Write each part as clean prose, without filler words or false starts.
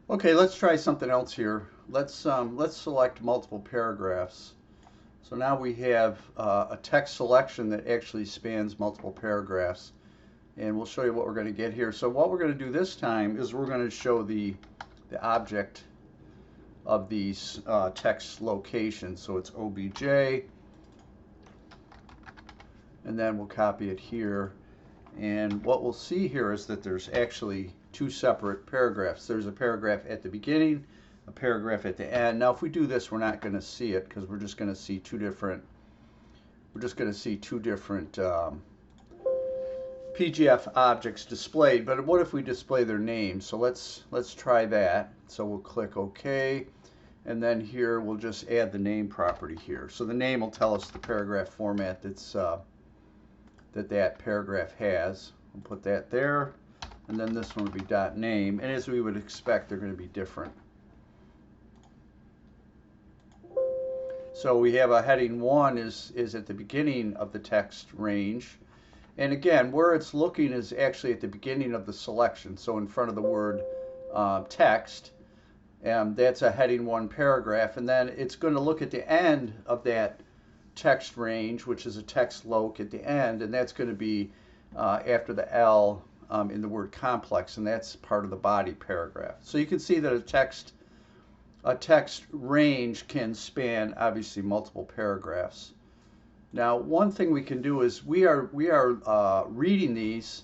Okay, let's try something else here. Let's select multiple paragraphs. So now we have a text selection that actually spans multiple paragraphs, and we'll show you what we're going to get here. So what we're going to do this time is we're going to show the object of these text locations. So it's obj, and then we'll copy it here. And what we'll see here is that there's actually two separate paragraphs. There's a paragraph at the beginning, a paragraph at the end. Now, if we do this, we're not going to see it because we're just going to see two different. We're just going to see two different PGF objects displayed. But what if we display their names? So let's try that. So we'll click OK, and then here we'll just add the name property here. So the name will tell us the paragraph format that's that paragraph has. We'll put that there, and then this one would be dot name, and as we would expect, they're going to be different. So we have a heading 1 is at the beginning of the text range, and again, where it's looking is actually at the beginning of the selection, so in front of the word text, and that's a heading 1 paragraph, and then it's going to look at the end of that text range, which is a TextLoc at the end, and that's going to be after the L in the word complex, and that's part of the body paragraph. So you can see that a text range can span obviously multiple paragraphs. Now, one thing we can do is we are reading these,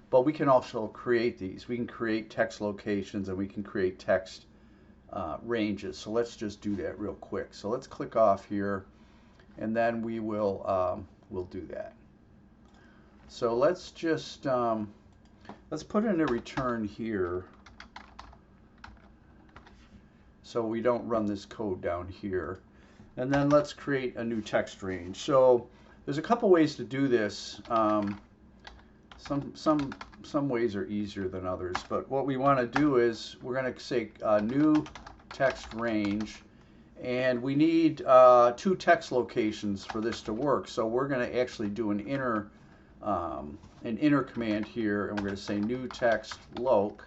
but we can also create these. We can create text locations and we can create text ranges. So let's just do that real quick. So let's click off here, and then we will we'll do that. So let's just let's put in a return here so we don't run this code down here, and then let's create a new text range. So there's a couple ways to do this. Some ways are easier than others, but what we want to do is we're going to say new text range, and we need two text locations for this to work. So we're going to actually do an inner command here, and we're going to say new text loc,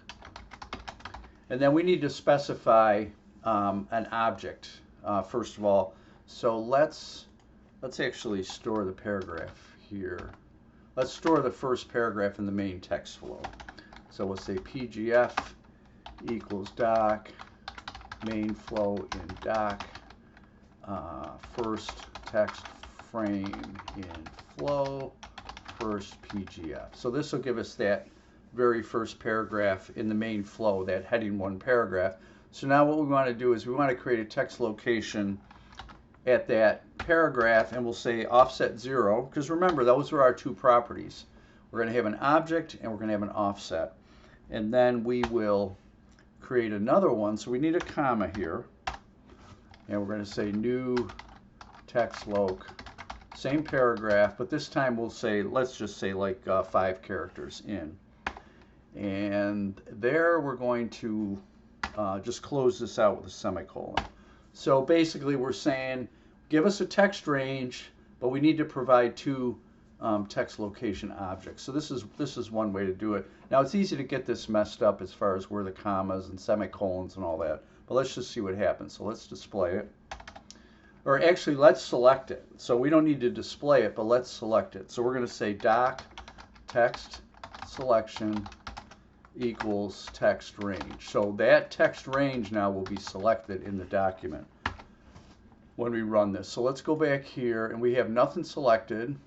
and then we need to specify an object first of all. So let's actually store the paragraph here. Let's store the first paragraph in the main text flow. So we'll say PGF equals doc main flow in doc first text frame in flow first PGF. So this will give us that very first paragraph in the main flow, that heading 1 paragraph. So now what we want to do is we want to create a text location at that paragraph, and we'll say offset 0, because remember, those are our two properties. We're going to have an object and we're going to have an offset. And then we will create another one. So we need a comma here, and we're going to say new text loc, same paragraph, but this time we'll say, let's just say like 5 characters in. And there we're going to just close this out with a semicolon. So basically we're saying, give us a text range, but we need to provide two text location objects. So this is one way to do it. Now it's easy to get this messed up as far as where the commas and semicolons and all that, but let's just see what happens. So let's display it. Or actually, let's select it. So we don't need to display it, but let's select it. So we're going to say doc text selection equals text range. So that text range now will be selected in the document when we run this. So let's go back here, and we have nothing selected.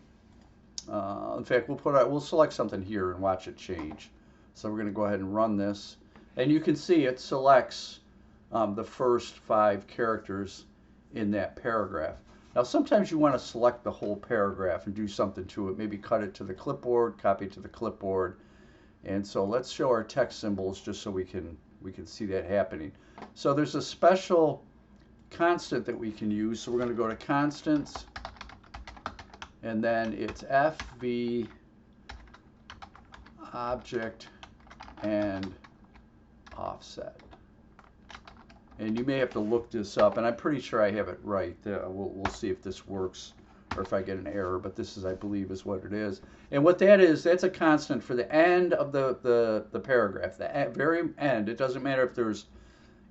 In fact, we'll select something here and watch it change. So we're going to go ahead and run this, and you can see it selects the first 5 characters in that paragraph. Now sometimes you want to select the whole paragraph and do something to it, maybe cut it to the clipboard, copy it to the clipboard. And so let's show our text symbols just so we can see that happening. So there's a special constant that we can use. So we're going to go to constants, and then it's FV object and offset. And you may have to look this up, and I'm pretty sure I have it right. We'll see if this works or if I get an error, but this is, I believe, is what it is. And what that is, that's a constant for the end of the paragraph, the very end. It doesn't matter if there's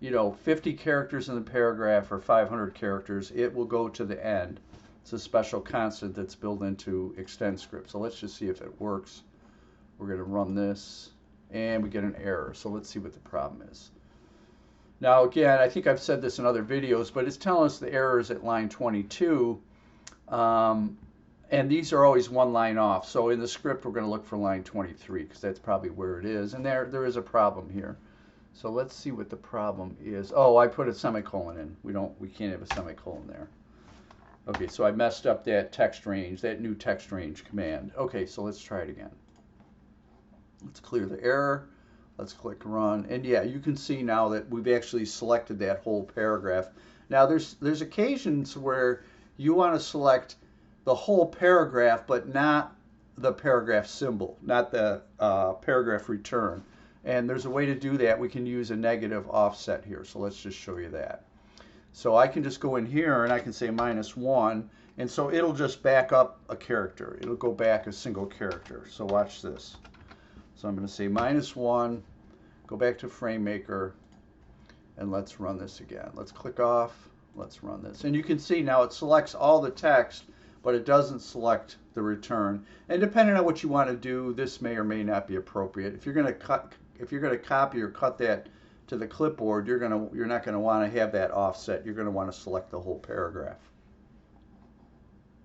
50 characters in the paragraph or 500 characters, it will go to the end. It's a special constant that's built into ExtendScript. So let's just see if it works. We're going to run this, and we get an error. So let's see what the problem is. Now again, I think I've said this in other videos, but it's telling us the error is at line 22. And these are always one line off. So in the script, we're going to look for line 23 because that's probably where it is. And there is a problem here. So let's see what the problem is. Oh, I put a semicolon in. We can't have a semicolon there. Okay, so I messed up that text range, that new text range command. Okay, so let's try it again. Let's clear the error. Let's click run. And yeah, you can see now that we've actually selected that whole paragraph. Now there's occasions where you want to select the whole paragraph, but not the paragraph symbol, not the paragraph return. And there's a way to do that. We can use a negative offset here. So let's just show you that. So I can just go in here and I can say -1. And so it'll just back up a character. It'll go back a single character. So watch this. So I'm going to say -1, go back to FrameMaker, and let's run this again. Let's click off. Let's run this. And you can see now it selects all the text, but it doesn't select the return. And depending on what you want to do, this may or may not be appropriate. If you're going to copy or cut that to the clipboard, you're not going to want to have that offset. You're going to want to select the whole paragraph.